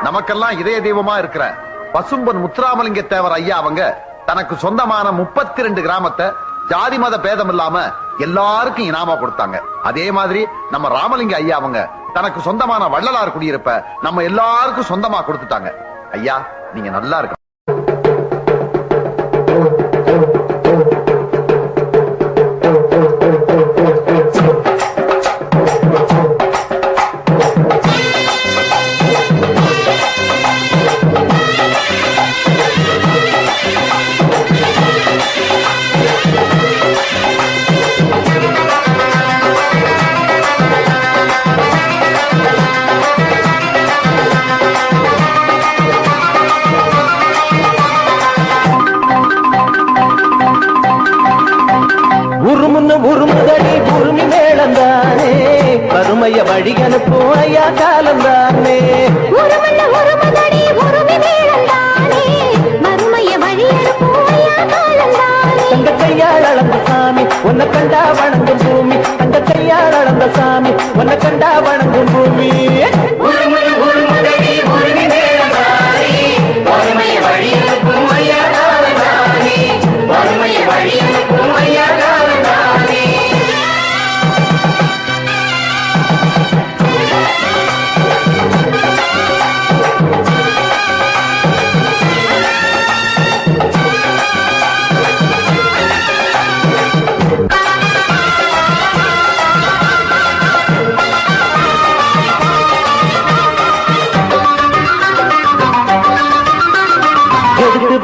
நமக்கெல்லாம் இதய தெய்வமா இருக்கிற பசும்பன் முத்துராமலிங்க தேவர் ஐயா அவங்க தனக்கு சொந்தமான 32 கிராமத்தை ஜாதி மத பேதம் இல்லாம எல்லாருக்கும் இனாமா கொடுத்தாங்க. அதே மாதிரி நம்ம ராமலிங்க ஐயா அவங்க தனக்கு சொந்தமான வள்ளலார் குடியிருப்ப நம்ம எல்லாருக்கும் சொந்தமா கொடுத்துட்டாங்க. ஐயா நீங்க நல்லா இருக்க. உருமுதடி உருமி மேளந்தானே வறுமைய வழி அனுப்பும் ஐயா காலந்தானே. உருமுதடி உருமி மேளந்தானே வறுமைய வழி அனுப்பும் ஐயா காலந்தானே. தங்க கையால் அளந்த சாமி உன்னை கண்டா வணங்கும் பூமி. தங்க கையால் அளந்த சாமி உன்னை கண்டா வணங்கும் பூமி. உருமுதடி உருமி மேளந்தானே வறுமைய வழி அனுப்பும் ஐயா காலந்தானே. வறுமைய வழி அனுப்பும் ஐயா காலந்தானே.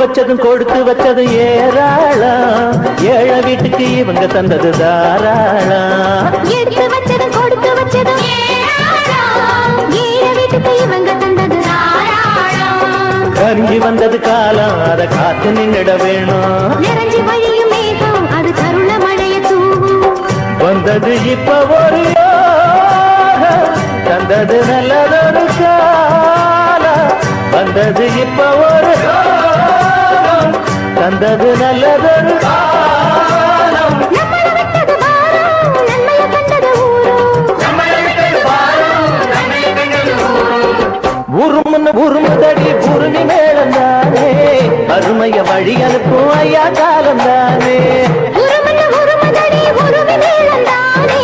வச்சதும் கொடுத்து வச்சதும் ஏராளம். ஏழை வீட்டுக்கு இவங்க தந்தது தாராளம். எடுத்து வச்சதும் கொடுத்து வச்சதும் ஏராளம். ஏழை வீட்டுக்கு இவங்க தந்தது தாராளம். கருங்கி வந்தது காலம் அதை காத்து நின்னுட வேணும். நிறைஞ்சி வழியும் மேகம் அது கருண மழைய தூவும். வந்தது இப்ப ஒரு யோகம், தந்தது நல்லதொரு காலம். வந்தது இப்ப ஒரு யோகம், தந்தது நல்லதொரு காலம். நம்மள விட்டது பாரம் நன்மைய கண்டது ஊரும். உருமுதடி உருமி மேளந்தானே அருமைய வழி அனுப்பும் ஐயா காலந்தானே. உருமுதடி உருமி மேளந்தானே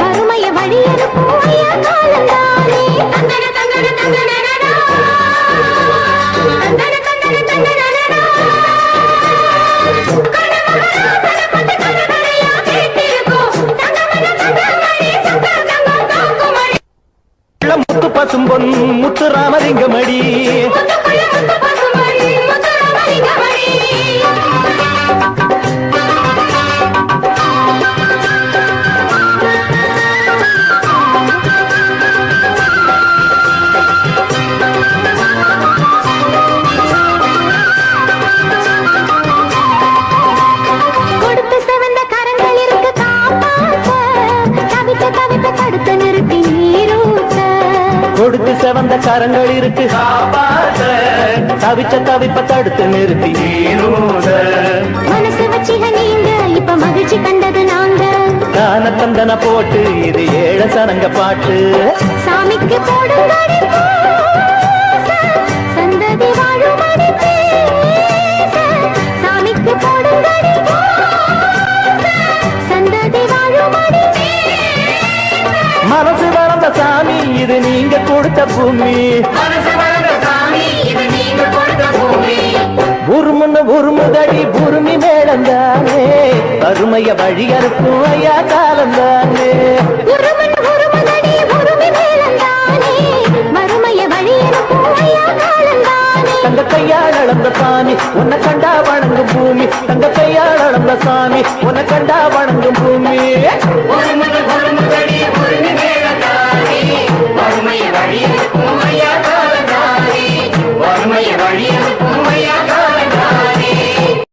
வறுமைய வழி அனுப்பும் ஐயா காலந்தானே. தந்தன தந்தன தந்தனடா தந்தன தந்தன தந்தனடா முத்து பசும்பொன் முத்து ராமலிங்கமடி. கொடுத்து செவந்த கரங்கள் இருக்கு காப்பாற்ற. தவித்த தவித்த தடுத்து நிறுத்தி நீரூற்ற. கொடுத்து செவந்த கரங்கள் இருக்கு காப்பாற்ற. தவிச்ச தவிப்ப தடுத்து நிறுத்தி நீரூத. மனசு வச்சிக நீங்க இப்ப மகிழ்ச்சி கண்டது நாங்க. தான தந்தன போட்டு இது ஏழ சரங்க பாட்டு. சாமிக்கு போடுங்கடி பூச, சந்ததி வாழுமடி பேச. சாமிக்கு போடுங்கடி பூச, சந்ததி வாழுமடி பேச. மனசு வளர்ந்த சாமி இது நீங்க கொடுத்த பூமி. உருமுதடி உருமி மேளந்தானே அருமைய வழி அனுப்பும் ஐயா காலந்தானே. உருமுதடி உருமி மேளந்தானே வறுமைய வழி அனுப்பும் ஐயா காலந்தானே. தங்க கையால் அளந்த சாமி உன்னை கண்டா வணங்கும் பூமி. தங்க கையால் அளந்த சாமி உன்னை கண்டா வணங்கும் பூமி. உருமுதடி